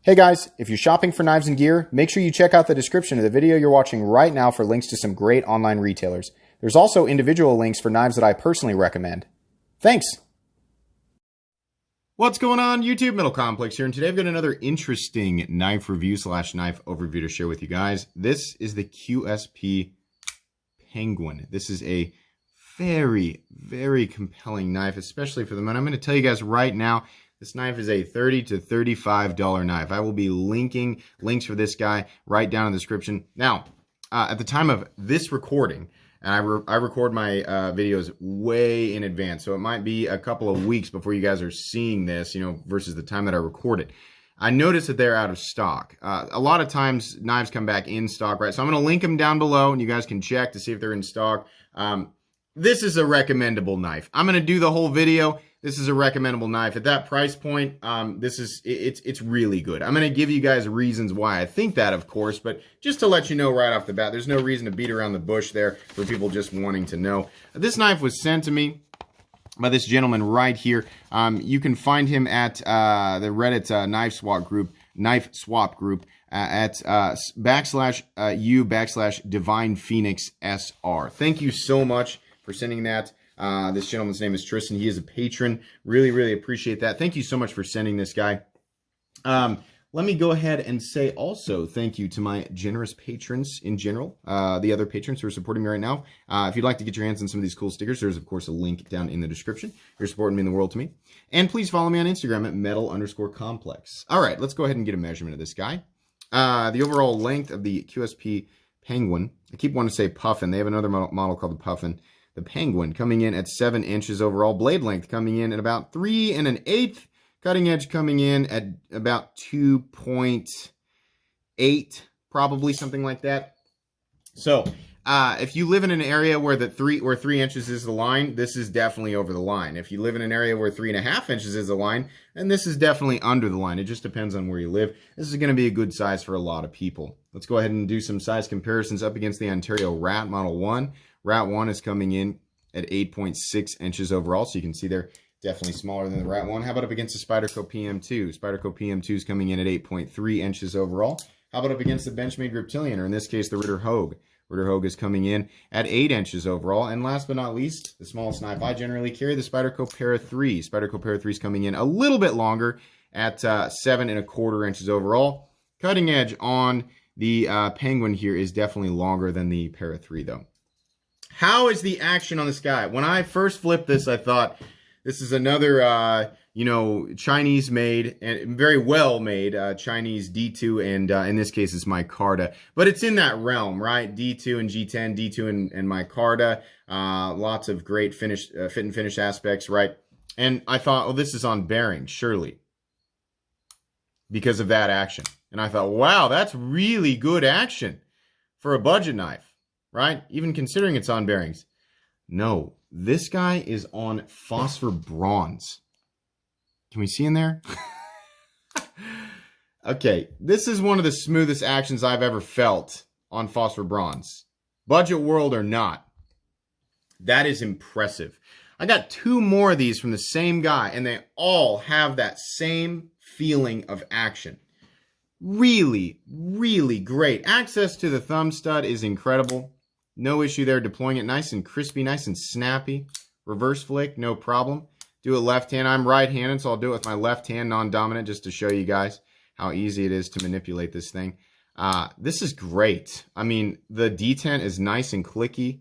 Hey guys, if you're shopping for knives and gear, make sure you check out the description of the video you're watching right now for links to some great online retailers. There's also individual links for knives that I personally recommend. Thanks! What's going on, YouTube? Metal Complex here, and today I've got another interesting knife review slash knife overview to share with you guys. This is the QSP Penguin. This is a very, very compelling knife, especially for the money. I'm going to tell you guys right now, this knife is a $30 to $35 knife. I will be linking links for this guy right down in the description. Now, at the time of this recording, and I record my videos way in advance, so it might be a couple of weeks before you guys are seeing this, versus the time that I record it. I noticed that they're out of stock. A lot of times, knives come back in stock, right? So I'm going to link them down below, and you guys can check to see if they're in stock. This is a recommendable knife. I'm going to do the whole video. This is a recommendable knife. At that price point, it's really good. I'm going to give you guys reasons why I think that, of course, but just to let you know right off the bat, there's no reason to beat around the bush there for people just wanting to know. This knife was sent to me by this gentleman right here. You can find him at the Reddit knife swap group at /u/Divine Phoenix SR. Thank you so much for sending that. This gentleman's name is Tristan. He is a patron. Really, really appreciate that. Thank you so much for sending this guy. Let me go ahead and say also thank you to my generous patrons in general, the other patrons who are supporting me right now. If you'd like to get your hands on some of these cool stickers, there's, of course, a link down in the description. You're supporting me in the world to me. And please follow me on Instagram at metal_complex. All right, let's go ahead and get a measurement of this guy. The overall length of the QSP Penguin, I keep wanting to say Puffin. They have another model called the Puffin. The Penguin coming in at 7 inches overall. Blade length coming in at about 3 1/8. Cutting edge coming in at about 2.8, probably something like that. So, if you live in an area where 3 inches is the line, this is definitely over the line. If you live in an area where 3.5 inches is the line, then this is definitely under the line. It just depends on where you live. This is going to be a good size for a lot of people. Let's go ahead and do some size comparisons up against the Ontario Rat Model 1. Rat 1 is coming in at 8.6 inches overall, so you can see they're definitely smaller than the Rat 1. How about up against the Spyderco PM2? Spyderco PM2 is coming in at 8.3 inches overall. How about up against the Benchmade Reptilian, or in this case, the Ritter Hogue? Ritter Hogue is coming in at 8 inches overall. And last but not least, the smallest knife I generally carry, the Spyderco Para 3. Spyderco Para 3 is coming in a little bit longer at 7 1/4 inches overall. Cutting edge on the Penguin here is definitely longer than the Para 3, though. How is the action on this guy? When I first flipped this, I thought this is another, Chinese-made and very well-made Chinese D2, and in this case, it's micarta. But it's in that realm, right? D2 and G10, D2 and micarta. Lots of great fit and finish aspects, right? And I thought, oh, this is on bearing, surely, because of that action. And I thought, wow, that's really good action for a budget knife. Right? Even considering it's on bearings. No, this guy is on phosphor bronze. Can we see in there? Okay, this is one of the smoothest actions I've ever felt on phosphor bronze. Budget world or not. That is impressive. I got 2 more of these from the same guy, and they all have that same feeling of action. Really, really great. Access to the thumb stud is incredible. No issue there. Deploying it nice and crispy, nice and snappy. Reverse flick, no problem. Do it left hand. I'm right-handed, so I'll do it with my left hand, non-dominant, just to show you guys how easy it is to manipulate this thing. This is great. I mean, the detent is nice and clicky.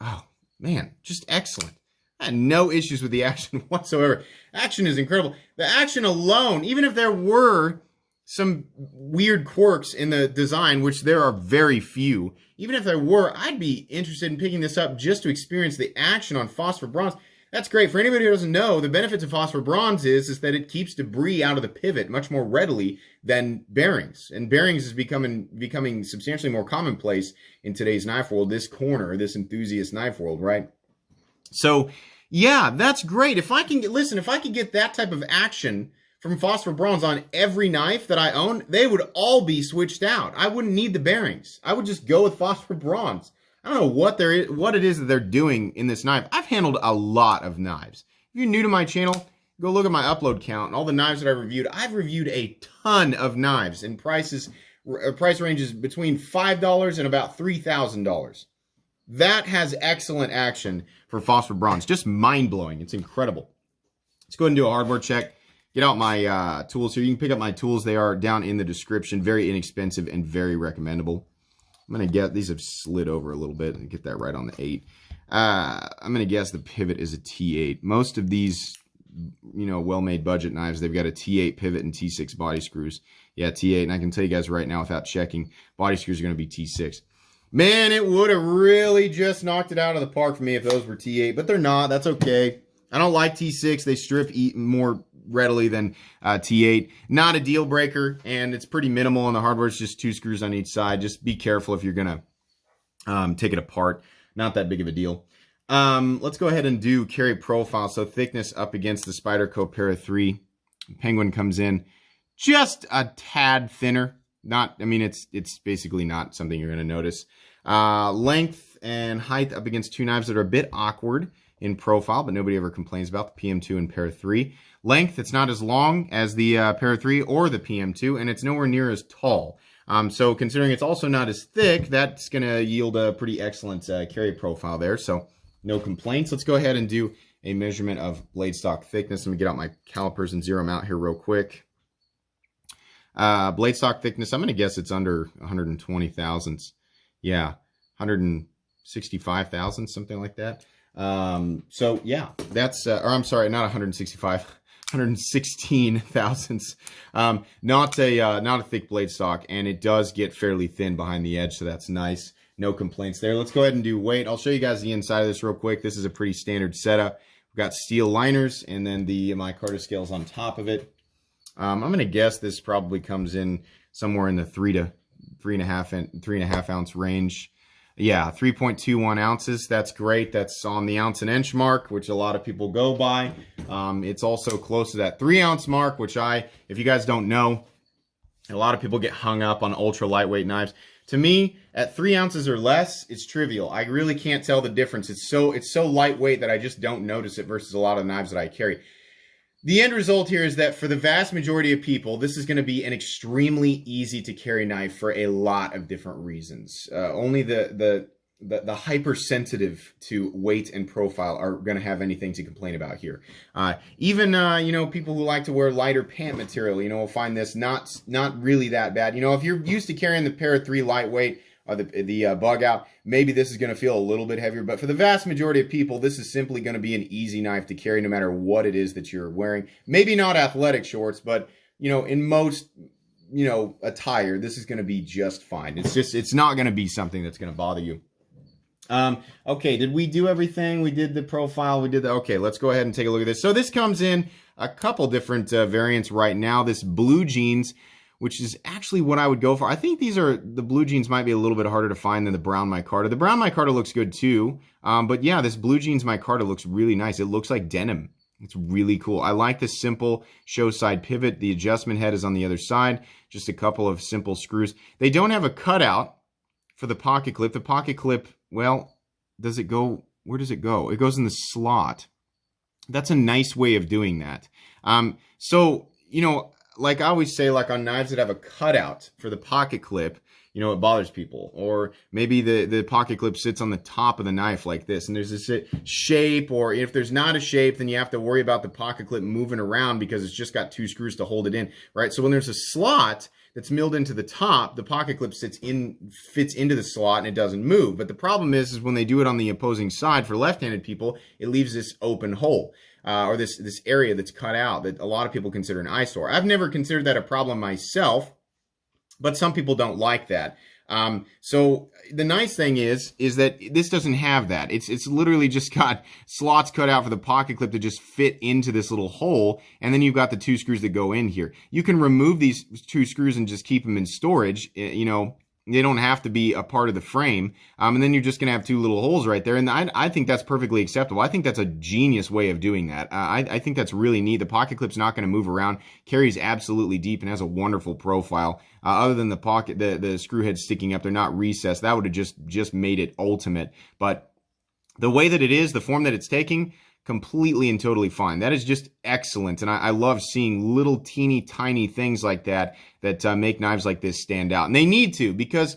Oh, man, just excellent. I had no issues with the action whatsoever. Action is incredible. The action alone, even if there were some weird quirks in the design, which there are very few. Even if there were, I'd be interested in picking this up just to experience the action on phosphor bronze. That's great. For anybody who doesn't know, the benefits of phosphor bronze is that it keeps debris out of the pivot much more readily than bearings. And bearings is becoming substantially more commonplace in today's knife world, this this enthusiast knife world, right? So, yeah, that's great. If I can get that type of action from phosphor bronze on every knife that I own, they would all be switched out. I wouldn't need the bearings. I would just go with phosphor bronze. I don't know what it is that they're doing in this knife. I've handled a lot of knives. If you're new to my channel, go look at my upload count and all the knives that I've reviewed a ton of knives, and price ranges between $5 and about $3,000. That has excellent action for phosphor bronze. Just mind-blowing. It's incredible. Let's go ahead and do a hardware check. Get out my tools here. You can pick up my tools. They are down in the description. Very inexpensive and very recommendable. I'm going to get, these have slid over a little bit and get that right on the 8. I'm going to guess the pivot is a T8. Most of these, you know, well-made budget knives, they've got a T8 pivot and T6 body screws. Yeah, T8. And I can tell you guys right now without checking, body screws are going to be T6. Man, it would have really just knocked it out of the park for me if those were T8, but they're not. That's okay. I don't like T6. They strip more readily than T8. Not a deal breaker, and it's pretty minimal on the hardware. It's just 2 screws on each side. Just be careful if you're going to take it apart. Not that big of a deal. Let's go ahead and do carry profile. So thickness up against the Spyderco Para 3. Penguin comes in just a tad thinner. Not, I mean, it's basically not something you're going to notice. Length and height up against 2 knives that are a bit awkward in profile, but nobody ever complains about, the PM2 and Para 3. Length, it's not as long as the Para 3 or the PM2, and it's nowhere near as tall. So considering it's also not as thick, that's going to yield a pretty excellent carry profile there. So no complaints. Let's go ahead and do a measurement of blade stock thickness. Let me get out my calipers and zero them out here real quick. Blade stock thickness, I'm going to guess it's under 120 thousandths. Yeah, 165 thousandths, something like that. So yeah, that's, or I'm sorry, not 165, 116 thousandths. Not a thick blade stock, and it does get fairly thin behind the edge, so that's nice. No complaints there. Let's go ahead and do weight. I'll show you guys the inside of this real quick. This is a pretty standard setup. We've got steel liners and then the micarta scales on top of it. I'm going to guess this probably comes in somewhere in the 3 to 3.5 ounce range. Yeah, 3.21 ounces. That's great. That's on the ounce and inch mark, which a lot of people go by. It's also close to that 3 ounce mark, which if you guys don't know, a lot of people get hung up on ultra lightweight knives. To me, at 3 ounces or less, it's trivial. I really can't tell the difference. It's so lightweight that I just don't notice it versus a lot of knives that I carry. The end result here is that for the vast majority of people, this is going to be an extremely easy to carry knife for a lot of different reasons. Only the hypersensitive to weight and profile are going to have anything to complain about here. Even you know, people who like to wear lighter pant material, you know, will find this not really that bad. You know, if you're used to carrying the Para 3 lightweight or the bug out, maybe this is going to feel a little bit heavier. But for the vast majority of people, this is simply going to be an easy knife to carry no matter what it is that you're wearing. Maybe not athletic shorts, but, you know, in most, you know, attire, this is going to be just fine. It's not going to be something that's going to bother you. Okay, did we do everything? We did the profile, we did the, okay, let's go ahead and take a look at this. So this comes in a couple different variants right now. This blue jeans, which is actually what I would go for. I think the blue jeans might be a little bit harder to find than the brown micarta. The brown micarta looks good too. But yeah, this blue jeans micarta looks really nice. It looks like denim. It's really cool. I like the simple show side pivot. The adjustment head is on the other side. Just a couple of simple screws. They don't have a cutout for the pocket clip. The pocket clip, well, does it go? Where does it go? It goes in the slot. That's a nice way of doing that. So, you know, like I always say, like on knives that have a cutout for the pocket clip, you know, it bothers people. Or maybe the pocket clip sits on the top of the knife like this, and there's this shape, or if there's not a shape, then you have to worry about the pocket clip moving around because it's just got 2 screws to hold it in, right? So when there's a slot that's milled into the top, the pocket clip fits into the slot and it doesn't move. But the problem is when they do it on the opposing side for left-handed people, it leaves this open hole. Or this area that's cut out that a lot of people consider an eyesore. I've never considered that a problem myself, but some people don't like that. So the nice thing is that this doesn't have that. It's literally just got slots cut out for the pocket clip to just fit into this little hole, and then you've got the 2 screws that go in here. You can remove these 2 screws and just keep them in storage, you know. They don't have to be a part of the frame. And then you're just going to have 2 little holes right there. And I think that's perfectly acceptable. I think that's a genius way of doing that. I think that's really neat. The pocket clip's not going to move around, carries absolutely deep, and has a wonderful profile. Other than the screw head sticking up, they're not recessed. That would have just made it ultimate. But the way that it is, the form that it's taking, completely and totally fine. That is just excellent, and I love seeing little teeny tiny things like that make knives like this stand out. And they need to, because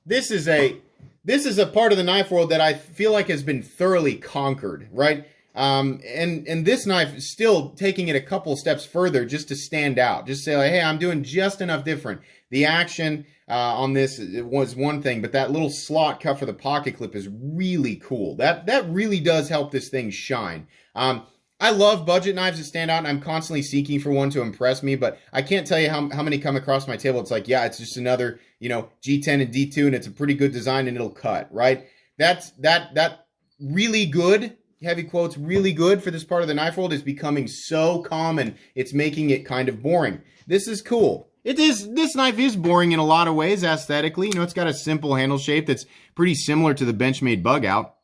this is a part of the knife world that I feel like has been thoroughly conquered, right? And this knife is still taking it a couple steps further just to stand out. Just say, like, hey, I'm doing just enough different. The action on this was one thing, but that little slot cut for the pocket clip is really cool. That really does help this thing shine. I love budget knives that stand out, and I'm constantly seeking for one to impress me, but I can't tell you how many come across my table. It's like, yeah, it's just another, G10 and D2, and it's a pretty good design, and it'll cut, right? That really good, heavy quotes, really good for this part of the knife world is becoming so common, it's making it kind of boring. This is cool. This knife is boring in a lot of ways aesthetically. It's got a simple handle shape that's pretty similar to the Benchmade Bug Out.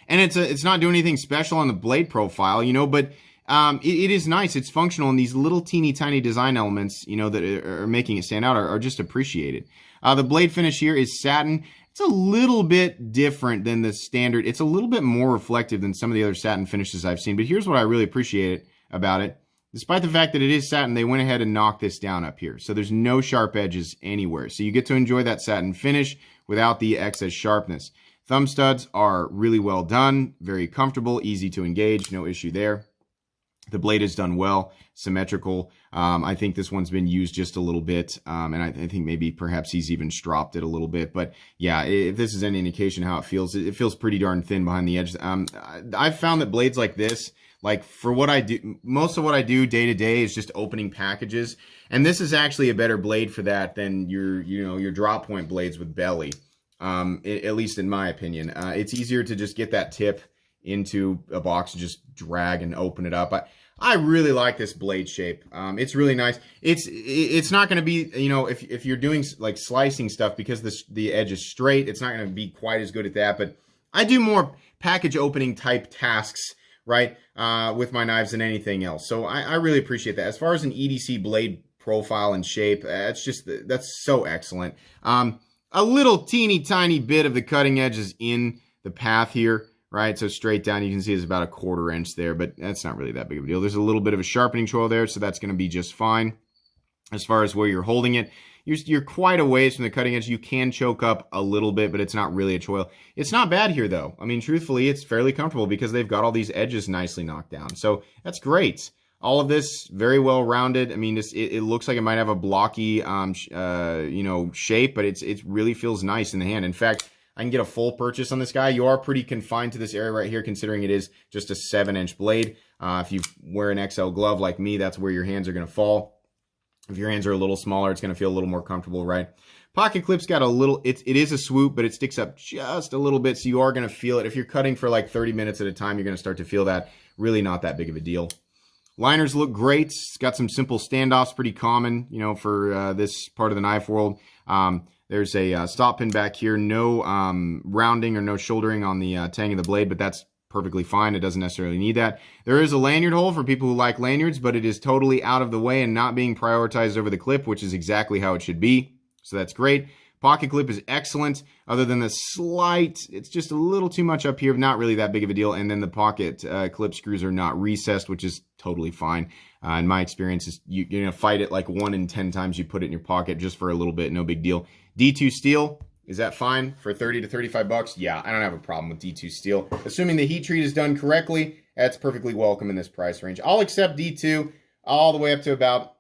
And it's not doing anything special on the blade profile, but it is nice. It's functional, and these little teeny tiny design elements, that are making it stand out are just appreciated. The blade finish here is satin. It's a little bit different than the standard. It's a little bit more reflective than some of the other satin finishes I've seen, but here's what I really appreciate about it. Despite the fact that it is satin, they went ahead and knocked this down up here. So there's no sharp edges anywhere. So you get to enjoy that satin finish without the excess sharpness. Thumb studs are really well done, very comfortable, easy to engage, no issue there. The blade is done well, symmetrical. I think this one's been used just a little bit, and I think maybe perhaps he's even stropped it a little bit. But yeah, if this is any indication how it feels pretty darn thin behind the edge. I've found that blades like this, like for what I do, most of what I do day to day is just opening packages, and this is actually a better blade for that than your drop point blades with belly. At least in my opinion, it's easier to just get that tip into a box and just drag and open it up. I really like this blade shape. It's really nice. It's not going to be, if you're doing like slicing stuff, because the edge is straight, it's not going to be quite as good at that. But I do more package opening type tasks, right, with my knives than anything else. So I really appreciate that. As far as an EDC blade profile and shape, that's so excellent. A little teeny tiny bit of the cutting edge is in the path here, right? So straight down, you can see it's about a 1/4 inch there, but that's not really that big of a deal. There's a little bit of a sharpening choil there, so that's going to be just fine. As far as where you're holding it, you're quite a ways from the cutting edge. You can choke up a little bit, but it's not really a choil. It's not bad here, though. I mean, truthfully, it's fairly comfortable because they've got all these edges nicely knocked down. So that's great. All of this very well rounded. I mean, it looks like it might have a blocky, shape, but it really feels nice in the hand. In fact, I can get a full purchase on this guy. You are pretty confined to this area right here, considering it is just a 7-inch blade. If you wear an XL glove like me, that's where your hands are going to fall. If your hands are a little smaller, it's going to feel a little more comfortable, right? Pocket clip's got a little, it is a swoop, but it sticks up just a little bit, so you are going to feel it. If you're cutting for like 30 minutes at a time, you're going to start to feel that. Really not that big of a deal. Liners look great. It's got some simple standoffs, pretty common, for this part of the knife world. There's a stop pin back here. No rounding or no shouldering on the tang of the blade, but that's perfectly fine. It doesn't necessarily need that. There is a lanyard hole for people who like lanyards, but it is totally out of the way and not being prioritized over the clip, which is exactly how it should be. So that's great. Pocket clip is excellent, other than the slight, it's just a little too much up here, not really that big of a deal. And then the pocket clip screws are not recessed, which is totally fine. In my experience, you're going to fight it like 1 in 10 times you put it in your pocket just for a little bit, no big deal. D2 steel, is that fine for 30 to 35 bucks? Yeah, I don't have a problem with D2 steel. Assuming the heat treat is done correctly, that's perfectly welcome in this price range. I'll accept D2 all the way up to about,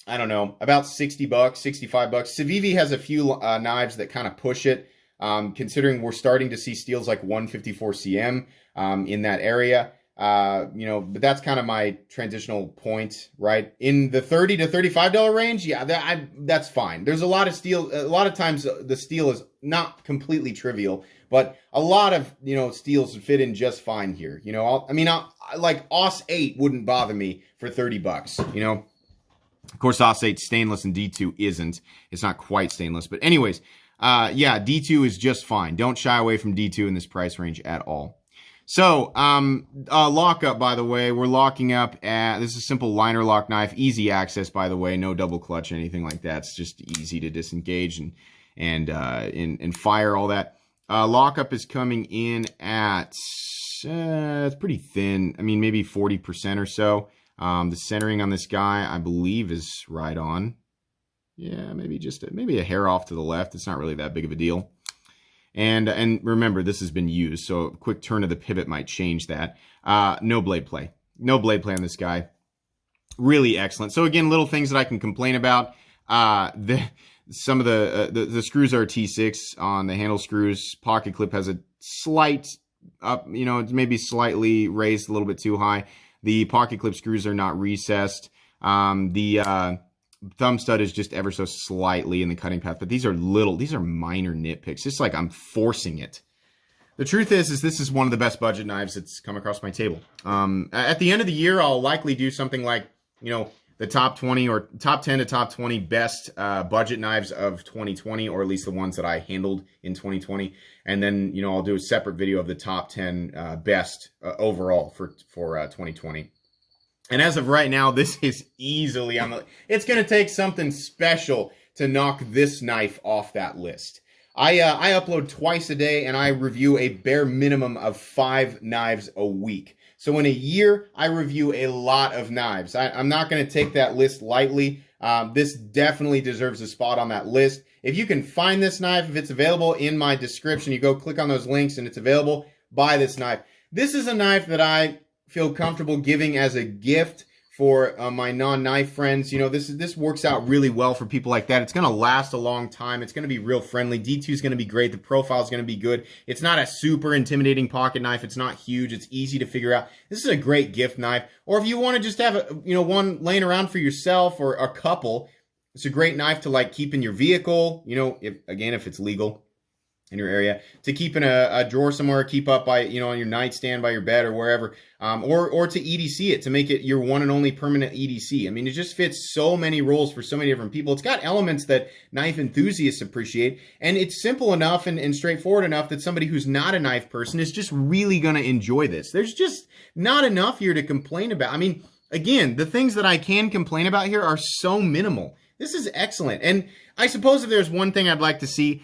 I don't know, about 60 bucks, 65 bucks. Civivi has a few knives that kind of push it, considering we're starting to see steels like 154 cm in that area. But that's kind of my transitional point, right? In the $30 to $35 range, yeah, that's fine. There's a lot of steel. A lot of times the steel is not completely trivial, but a lot of, steels fit in just fine here. Like AUS 8 wouldn't bother me for 30 bucks, Of course, AUS 8 stainless and D2 isn't. It's not quite stainless. But anyways, yeah, D2 is just fine. Don't shy away from D2 in this price range at all. So, lockup, by the way, we're locking up at, this is a simple liner lock knife, easy access, by the way, no double clutch or anything like that. It's just easy to disengage and fire all that. Lockup is coming in at it's pretty thin. I mean, maybe 40% or so. The centering on this guy, I believe, is right on. Yeah, maybe maybe a hair off to the left. It's not really that big of a deal. And remember, this has been used, so a quick turn of the pivot might change that. No blade play. No blade play on this guy. Really excellent. So again, little things that I can complain about. Some of the screws are T6 on the handle screws. Pocket clip has a slight up, it's maybe slightly raised a little bit too high. The pocket clip screws are not recessed. The thumb stud is just ever so slightly in the cutting path, but these are minor nitpicks. It's like I'm forcing it. The truth is this is one of the best budget knives that's come across my table. At the end of the year, I'll likely do something like, the top 20 or top 10 to top 20 best budget knives of 2020, or at least the ones that I handled in 2020. And then, I'll do a separate video of the top 10 best overall for 2020. And as of right now, this is easily it's going to take something special to knock this knife off that list. I upload twice a day, and I review a bare minimum of 5 knives a week. So in a year, I review a lot of knives. I'm not going to take that list lightly. This definitely deserves a spot on that list. If you can find this knife, if it's available in my description, you go click on those links and it's available, buy this knife. This is a knife that I feel comfortable giving as a gift for my non-knife friends. This works out really well for people like that. It's going to last a long time. It's going to be real friendly. D2 is going to be great. The profile is going to be good. It's not a super intimidating pocket knife. It's not huge. It's easy to figure out. This is a great gift knife. Or if you want to just have one laying around for yourself or a couple, it's a great knife to like keep in your vehicle. If it's legal in your area, to keep in a drawer somewhere, keep up by, on your nightstand by your bed or wherever, or to EDC it, to make it your one and only permanent EDC. I mean, it just fits so many roles for so many different people. It's got elements that knife enthusiasts appreciate, and it's simple enough and straightforward enough that somebody who's not a knife person is just really going to enjoy this. There's just not enough here to complain about. I mean, again, the things that I can complain about here are so minimal. This is excellent. And I suppose if there's one thing I'd like to see,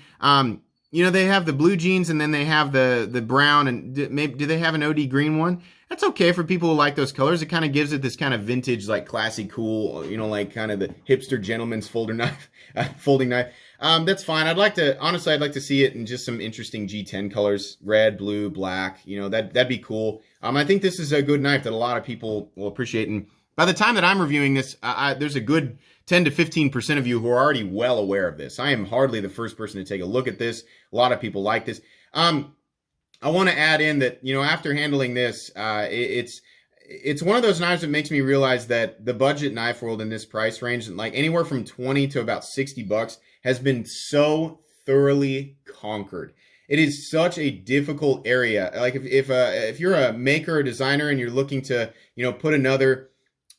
they have the blue jeans and then they have the brown, and do they have an OD green one? That's okay for people who like those colors. It kind of gives it this kind of vintage, like classy, cool, like kind of the hipster gentleman's folding knife. That's fine. I'd like to see it in just some interesting G10 colors, red, blue, black. That'd be cool. I think this is a good knife that a lot of people will appreciate. And by the time that I'm reviewing this, there's a good 10 to 15% of you who are already well aware of this. I am hardly the first person to take a look at this. A lot of people like this. I want to add in that, after handling this, it's one of those knives that makes me realize that the budget knife world in this price range, like anywhere from 20 to about 60 bucks, has been so thoroughly conquered. It is such a difficult area. Like if you're a maker or designer and you're looking to, put another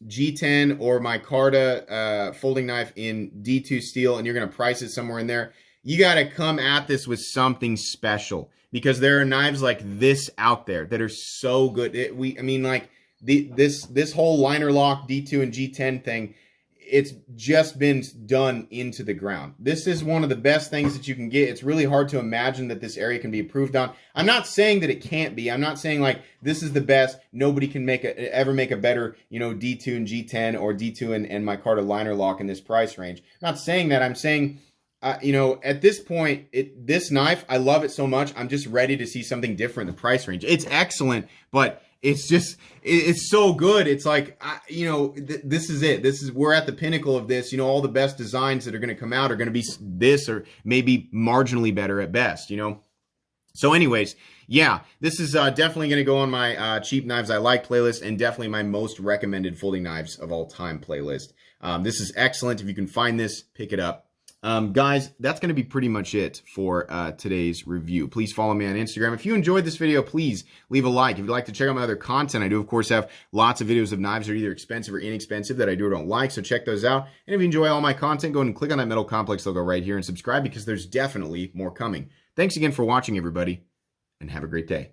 G10 or micarta folding knife in D2 steel, and you're going to price it somewhere in there, you got to come at this with something special, because there are knives like this out there that are so good. This whole liner lock D2 and G10 thing, it's just been done into the ground. This is one of the best things that you can get. It's really hard to imagine that this area can be improved on. I'm not saying that it can't be. I'm not saying like this is the best. Nobody can ever make a better, D2 and G10 or D2 and micarta liner lock in this price range. I'm not saying that. I'm saying, at this point, this knife, I love it so much. I'm just ready to see something different in the price range. It's excellent, but it's so good. It's like, this is it. We're at the pinnacle of this. All the best designs that are going to come out are going to be this, or maybe marginally better at best, So anyways, yeah, this is definitely going to go on my cheap knives I like playlist, and definitely my most recommended folding knives of all time playlist. This is excellent. If you can find this, pick it up. Guys, that's going to be pretty much it for today's review. Please follow me on Instagram. If you enjoyed this video, please leave a like. If you'd like to check out my other content, I do, of course, have lots of videos of knives that are either expensive or inexpensive that I do or don't like, so check those out. And if you enjoy all my content, go ahead and click on that metal complex logo right here and subscribe, because there's definitely more coming. Thanks again for watching, everybody, and have a great day.